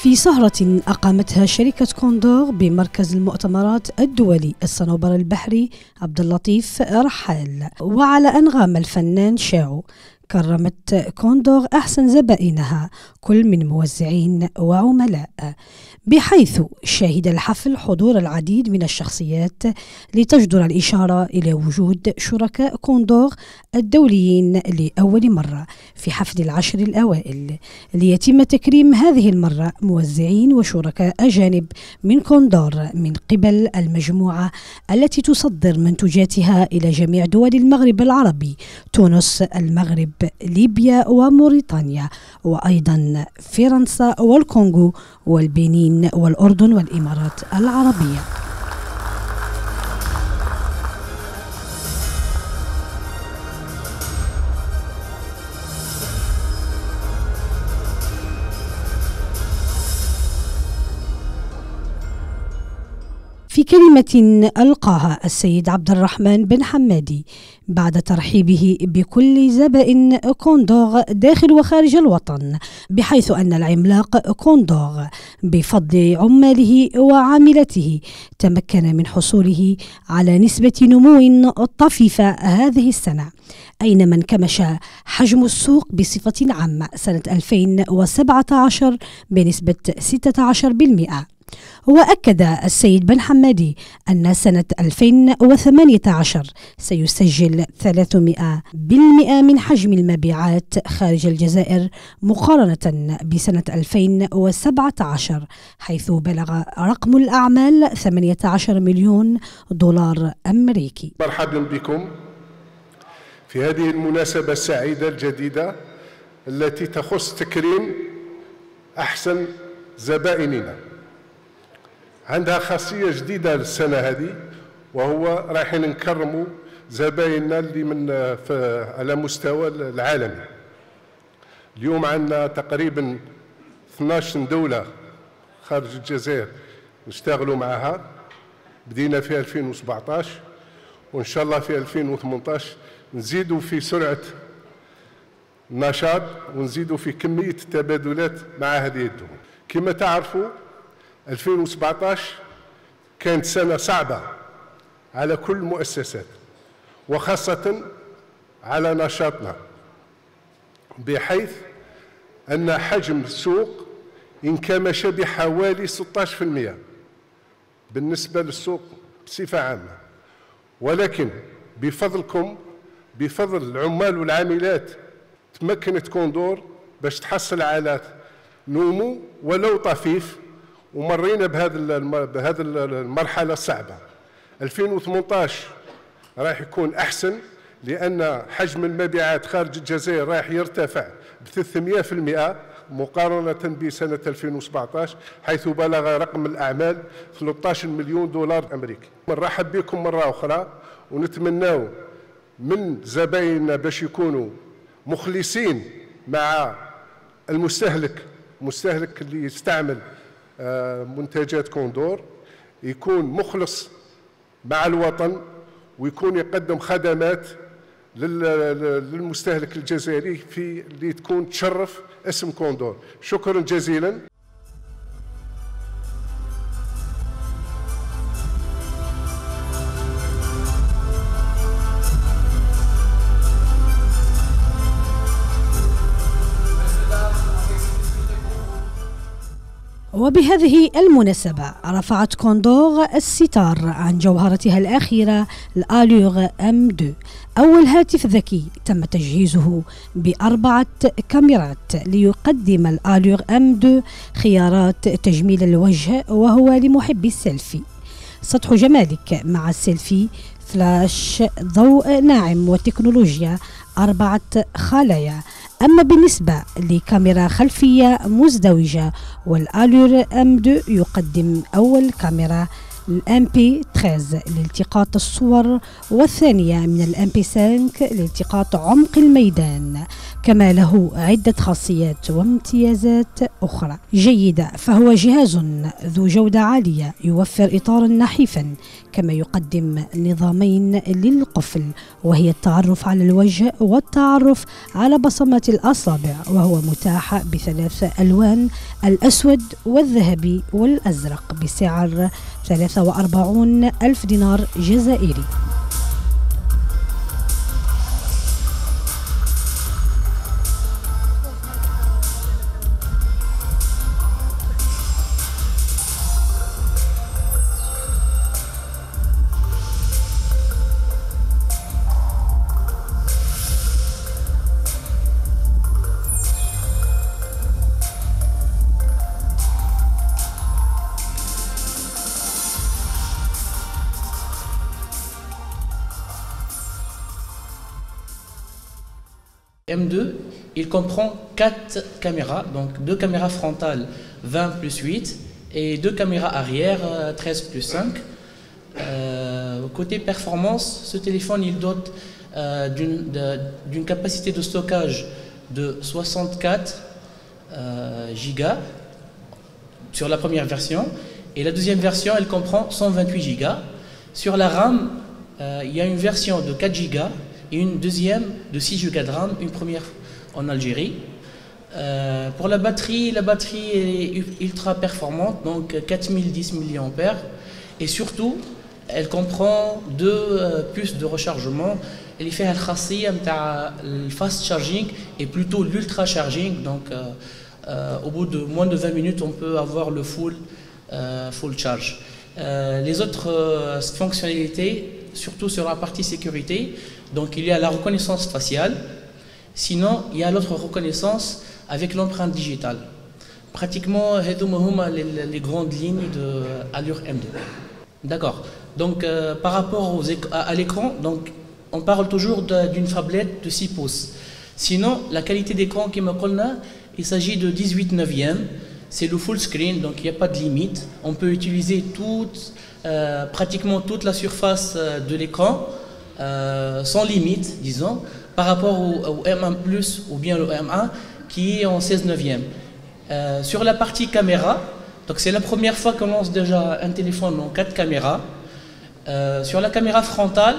في سهرة أقامتها شركة كوندور بمركز المؤتمرات الدولي الصنوبر البحري عبد اللطيف رحال، وعلى أنغام الفنان شاو، كرمت كوندور أحسن زبائنها كل من موزعين وعملاء، بحيث شهد الحفل حضور العديد من الشخصيات لتجدر الإشارة إلى وجود شركاء كوندور الدوليين لأول مرة في حفل العشر الأوائل، ليتم تكريم هذه المرة موزعين وشركاء أجانب من كوندور من قبل المجموعة التي تصدر منتجاتها إلى جميع دول المغرب العربي: تونس، المغرب، ليبيا وموريتانيا، وأيضا فرنسا والكونغو والبنين والأردن والإمارات العربية. في كلمة ألقاها السيد عبد الرحمن بن حمادي بعد ترحيبه بكل زبائن كوندور داخل وخارج الوطن، بحيث أن العملاق كوندور بفضل عماله وعاملته تمكن من حصوله على نسبة نمو طفيفة هذه السنة، أينما انكمش حجم السوق بصفة عامة سنة 2017 بنسبة 16%. وأكد السيد بن حمادي أن سنة 2018 سيسجل 300% من حجم المبيعات خارج الجزائر مقارنة بسنة 2017، حيث بلغ رقم الأعمال 18 مليون دولار أمريكي. مرحبا بكم في هذه المناسبة السعيدة الجديدة التي تخص تكريم أحسن زبائننا. عندها خاصية جديدة السنة هذه، وهو رايحين نكرموا زبايننا اللي من على مستوى العالمي. اليوم عندنا تقريبا 12 دولة خارج الجزائر نشتغلوا معها، بدينا في 2017 وإن شاء الله في 2018 نزيدوا في سرعة النشاط ونزيدوا في كمية التبادلات مع هذه الدول. كما تعرفوا 2017 كانت سنة صعبة على كل المؤسسات وخاصة على نشاطنا، بحيث أن حجم السوق انكمش بحوالي 16% بالنسبة للسوق بصفة عامة، ولكن بفضلكم، بفضل العمال والعاملات، تمكنت كوندور باش تحصل على نمو ولو طفيف، ومرينا بهذه المرحلة الصعبة. 2018 راح يكون أحسن، لأن حجم المبيعات خارج الجزائر راح يرتفع ب 300% مقارنة بسنة 2017، حيث بلغ رقم الأعمال 13 مليون دولار أمريكي. نرحب بكم مرة أخرى، ونتمناو من زبايننا باش يكونوا مخلصين مع المستهلك اللي يستعمل منتجات كوندور، يكون مخلص مع الوطن ويكون يقدم خدمات للمستهلك الجزائري اللي تكون تشرف اسم كوندور. شكرا جزيلا. وبهذه المناسبة رفعت كوندور الستار عن جوهرتها الأخيرة الألور M2، أول هاتف ذكي تم تجهيزه ب4 كاميرات ليقدم الألور M2 خيارات تجميل الوجه، وهو لمحبي السيلفي. سطح جمالك مع السيلفي، فلاش، ضوء ناعم وتكنولوجيا 4 خلايا. أما بالنسبة لكاميرا خلفية مزدوجة، والألور M2 يقدم أول كاميرا الام بي 13 لالتقاط الصور، والثانية من الام بي 5 لالتقاط عمق الميدان، كما له عدة خاصيات وامتيازات أخرى جيدة. فهو جهاز ذو جودة عالية يوفر إطارا نحيفا، كما يقدم نظامين للقفل، وهي التعرف على الوجه والتعرف على بصمات الأصابع، وهو متاح ب3 ألوان: الأسود والذهبي والأزرق، بسعر 43,000 دينار جزائري. M2, il comprend 4 caméras, donc 2 caméras frontales 20 plus 8 et 2 caméras arrière 13 plus 5. Côté performance, ce téléphone il dote d'une capacité de stockage de 64 gigas sur la première version, et la deuxième version elle comprend 128 gigas. Sur la RAM, il y a une version de 4 gigas et une deuxième de 6 Go de RAM, une première en Algérie. Pour la batterie est ultra performante, donc 4010 mAh, et surtout elle comprend 2 puces de rechargement. Elle fait le fast charging et plutôt l'ultra charging, donc au bout de moins de 20 minutes on peut avoir le full charge. Les autres fonctionnalités, surtout sur la partie sécurité, donc il y a la reconnaissance faciale, sinon il y a l'autre reconnaissance avec l'empreinte digitale. Pratiquement les grandes lignes de Allure M2. D'accord. Donc par rapport à l'écran, donc on parle toujours d'une tablette de 6 pouces. Sinon la qualité d'écran qui me connaît, il s'agit de 18/9. C'est le full screen, donc il n'y a pas de limite. On peut utiliser pratiquement toute la surface de l'écran sans limite, disons, par rapport au M1+, ou bien le M1 qui est en 16/9. Sur la partie caméra, donc c'est la première fois qu'on lance déjà un téléphone en 4 caméras. Sur la caméra frontale,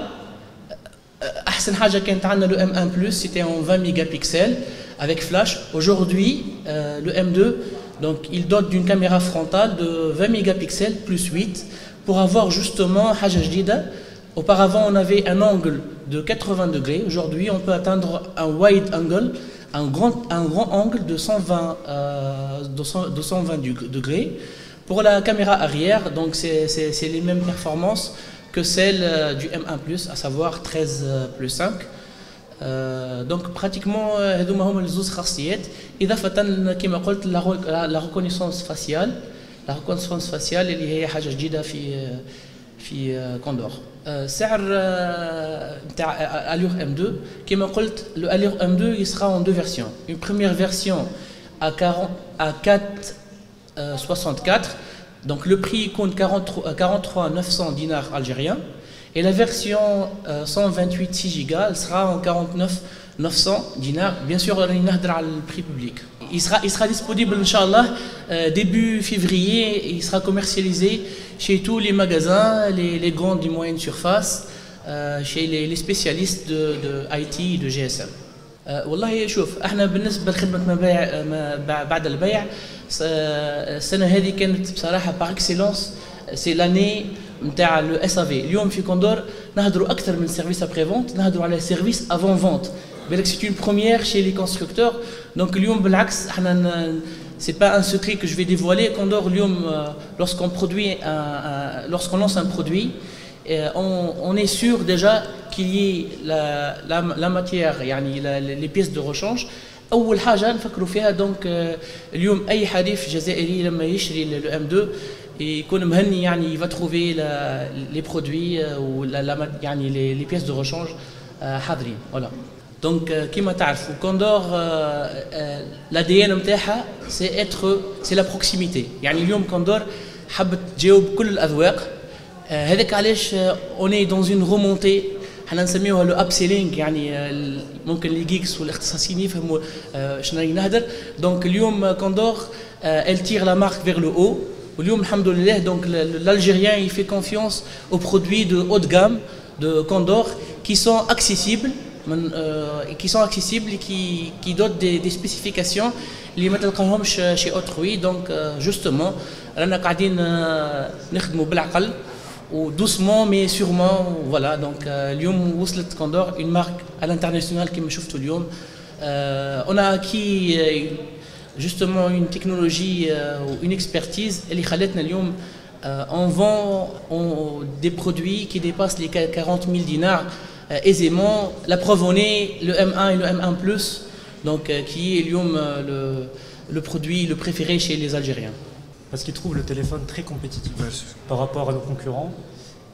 le M1+, c'était en 20 mégapixels avec flash. Aujourd'hui, le M2, donc il dote d'une caméra frontale de 20 mégapixels plus 8 pour avoir justement haja jdida. Auparavant, on avait un angle de 80 degrés. Aujourd'hui, on peut atteindre un wide angle, un grand angle de 120 degrés. Pour la caméra arrière, donc c'est les mêmes performances que celles du M1+, à savoir 13 plus 5. Donc pratiquement هذوما هما الزوز خاصيات إضافة كما قلت la reconnaissance faciale اللي هي حاجة جديدة في كوندور. سعر نتاع Allure M2 كما قلت le Allure M2 il sera en 2 versions. Une première version à 4,64, donc le prix compte 43 dinars algériens. Et la version 128 6 Go elle sera en 49 dinars. Bien sûr, on a le prix public. Il sera disponible, Inch'Allah, début février. Il sera commercialisé chez tous les magasins, les grandes et moyennes surfaces, chez les spécialistes de IT et de GSM. والله شوف احنا بالنسبه لخدمه ما بعد البيع السنه هذه كانت بصراحه باغ اكسيلونس سي لاني نتاع لو اس افي. اليوم في كوندور نهضروا اكثر من سيرفيس ابري فونت، نهضروا على سيرفيس افون فونت. بالك سي اون بروميير شي لي كونستركتور. دونك اليوم بالعكس احنا c'est pas un secret que je vais dévoiler. Condor اليوم lorsqu'on lance un produit, on est sûr déjà qu'il y ait la matière, يعني les pièces de rechange. أول حاجة نفكروا فيها. دونك اليوم أي حريف جزائري لما يشري le M2 يكون مهني، يعني il va trouver les produits ou يعني les pièces de rechange حاضرين. Voilà. Donc كما تعرفوا كوندور l'ADN نتاعها c'est la proximité. يعني اليوم كوندور حبت تجاوب كل الأذواق. هذاك علاش on est dans une remontée. حنا نسميوها لو اب سيلينغ، يعني ممكن لي جيكس والاختصاصيين يفهموا شنو راني نهدر. دونك اليوم كوندور elle tire la marque vers le haut. واليوم الحمد لله donc l'Algérien il fait confiance aux produits de haut de gamme de Condor qui sont accessibles et qui donnent des spécifications اللي ما تلقاهمش chez autrui. Donc justement رانا قاعدين نخدموا بالعقل ou doucement mais sûrement. Voilà, donc اليوم وصلت Condor une marque à l'international كما شفتوا اليوم. On a acquis justement une technologie ou une expertise اللي خلتنا اليوم on vend des produits qui dépassent les 40 000 dinars aisément. La preuve en est le M1 et le M1+, donc qui est اليوم le produit le préféré chez les Algériens. Parce qu'ils trouvent le téléphone très compétitif par rapport à nos concurrents,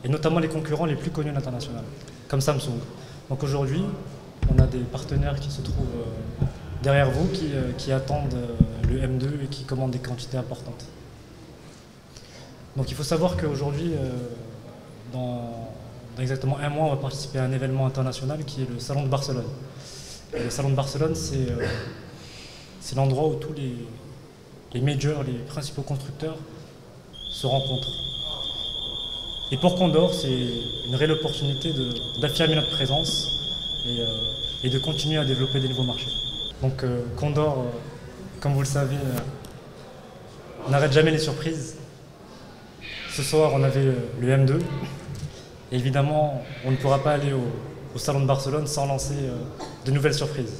et notamment les concurrents les plus connus à l'international, comme Samsung. Donc aujourd'hui, on a des partenaires qui se trouvent derrière vous, qui attendent le M2 et qui commandent des quantités importantes. Donc il faut savoir qu'aujourd'hui, dans exactement un mois, on va participer à un événement international qui est le Salon de Barcelone. Et le Salon de Barcelone, c'est l'endroit où tous les majors, les principaux constructeurs se rencontrent. Et pour Condor, c'est une réelle opportunité d'affirmer notre présence et de continuer à développer des nouveaux marchés. Donc Condor, comme vous le savez, n'arrête jamais les surprises. Ce soir, on avait le M2. Et évidemment, on ne pourra pas aller au Salon de Barcelone sans lancer de nouvelles surprises.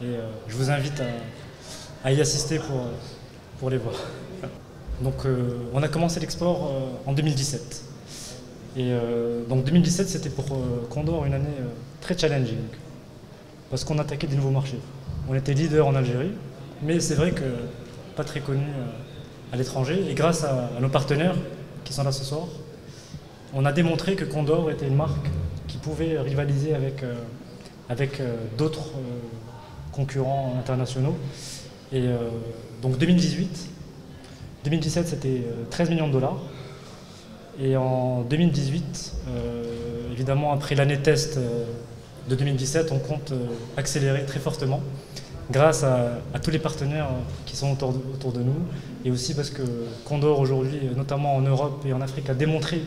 Et je vous invite à y assister pour les voir. Donc on a commencé l'export en 2017. Et donc 2017, c'était pour Condor une année très challenging, parce qu'on attaquait des nouveaux marchés. On était leader en Algérie, mais c'est vrai que pas très connu à l'étranger. Et grâce à nos partenaires qui sont là ce soir, on a démontré que Condor était une marque qui pouvait rivaliser avec d'autres concurrents internationaux. Et donc 2017 c'était 13 millions de dollars. Et en 2018, évidemment après l'année test de 2017, on compte accélérer très fortement grâce à tous les partenaires qui sont autour de nous, et aussi parce que Condor aujourd'hui, notamment en Europe et en Afrique, a démontré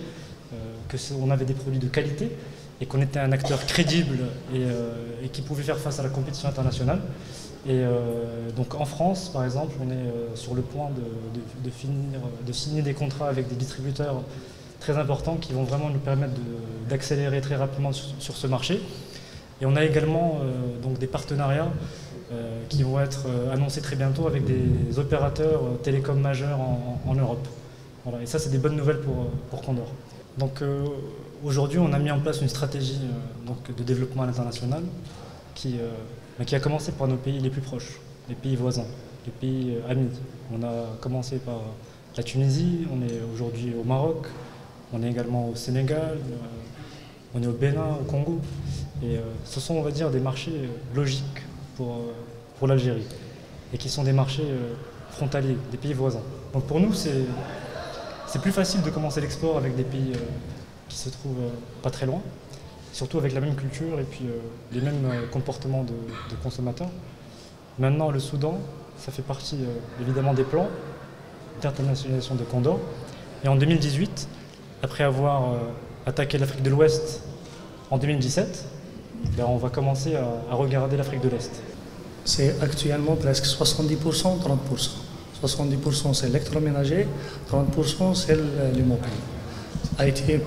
qu'on avait des produits de qualité et qu'on était un acteur crédible et qui pouvait faire face à la compétition internationale. Et donc en France, par exemple, on est sur le point de signer des contrats avec des distributeurs très importants qui vont vraiment nous permettre d'accélérer très rapidement sur ce marché. Et on a également donc des partenariats qui vont être annoncés très bientôt avec des opérateurs télécoms majeurs en Europe. Voilà. Et ça, c'est des bonnes nouvelles pour Condor. Donc aujourd'hui, on a mis en place une stratégie donc, de développement à l'international qui a commencé par nos pays les plus proches, les pays voisins, les pays amis. On a commencé par la Tunisie, on est aujourd'hui au Maroc, on est également au Sénégal, on est au Bénin, au Congo. Et ce sont, on va dire, des marchés logiques pour l'Algérie et qui sont des marchés frontaliers, des pays voisins. Donc pour nous, c'est plus facile de commencer l'export avec des pays qui se trouvent pas très loin, surtout avec la même culture et puis les mêmes comportements de consommateurs. Maintenant, le Soudan, ça fait partie évidemment des plans d'internationalisation de Condor. Et en 2018, après avoir attaqué l'Afrique de l'Ouest en 2017, ben on va commencer à regarder l'Afrique de l'Est. C'est actuellement presque 70%, 30%. 70% c'est l'électroménager, 30% c'est l'immobile. IT et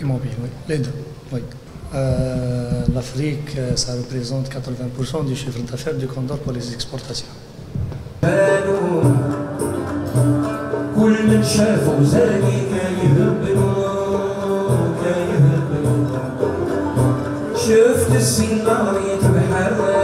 mobile, oui, les deux. Oui. L'Afrique, ça représente 80% du chiffre d'affaires du Condor pour les exportations. شفت السنارية بحر